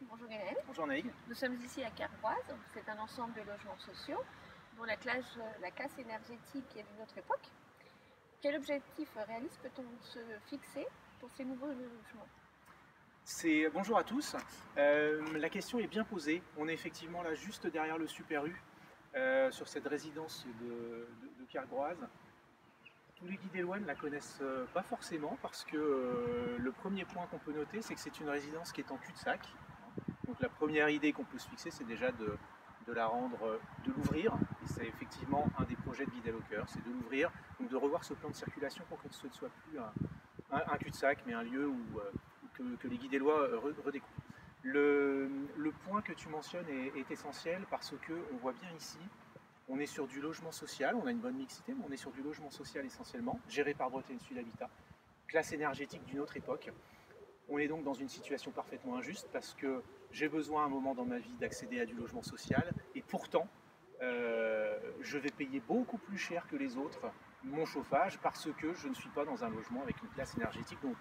bonjour Hélène. Bonjour Naïg. Nous sommes ici à Carboise, c'est un ensemble de logements sociaux dont la classe énergétique est d'une autre époque. Quel objectif réaliste peut-on se fixer pour ces nouveaux logements? Bonjour à tous. La question est bien posée. On est effectivement là juste derrière le Super U, sur cette résidence de Carboise. Tous les guides éloignent ne la connaissent pas forcément parce que le premier point qu'on peut noter, c'est que c'est une résidence qui est en cul-de-sac. Donc la première idée qu'on peut se fixer, c'est déjà de l'ouvrir. Et c'est effectivement un des projets de Guide au cœur, c'est de l'ouvrir, donc de revoir ce plan de circulation pour que ce ne soit plus un cul-de-sac, mais un lieu que les guides élois redécouvrent. Le point que tu mentionnes est essentiel parce qu'on voit bien ici, on est sur du logement social, on a une bonne mixité, mais on est sur du logement social essentiellement, géré par Bretagne Sud Habitat, classe énergétique d'une autre époque. On est donc dans une situation parfaitement injuste parce que j'ai besoin à un moment dans ma vie d'accéder à du logement social et pourtant je vais payer beaucoup plus cher que les autres mon chauffage parce que je ne suis pas dans un logement avec une classe énergétique dont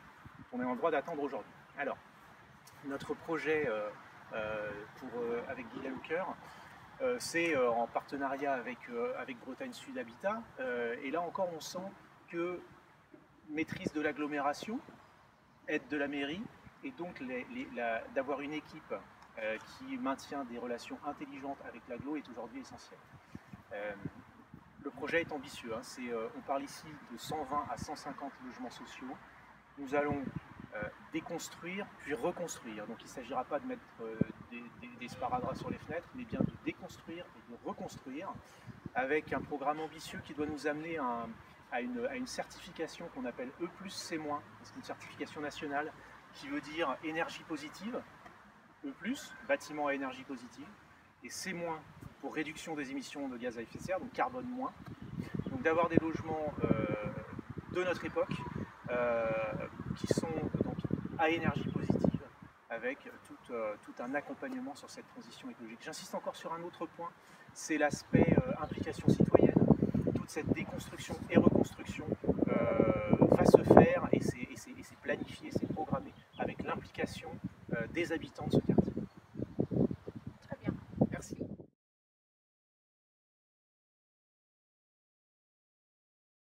on est en droit d'attendre aujourd'hui. Alors, notre projet avec Guide au cœur, c'est en partenariat avec Bretagne Sud Habitat et là encore on sent que maîtrise de l'agglomération, aide de la mairie et donc d'avoir une équipe qui maintient des relations intelligentes avec l'agglo est aujourd'hui essentiel. Le projet est ambitieux, hein, on parle ici de 120 à 150 logements sociaux. Nous allons déconstruire puis reconstruire, donc il ne s'agira pas de mettre des sparadraps sur les fenêtres, mais bien de déconstruire et de reconstruire avec un programme ambitieux qui doit nous amener à une certification qu'on appelle E+C-, c'est une certification nationale qui veut dire énergie positive, E+, bâtiment à énergie positive, et C- pour réduction des émissions de gaz à effet de serre, donc carbone moins. Donc d'avoir des logements de notre époque qui sont donc à énergie positive avec tout un accompagnement sur cette transition écologique. J'insiste encore sur un autre point, c'est l'aspect implication citoyenne. Toute cette déconstruction et reconstruction va se faire et c'est planifié, c'est programmé avec l'implication des habitants de ce quartier.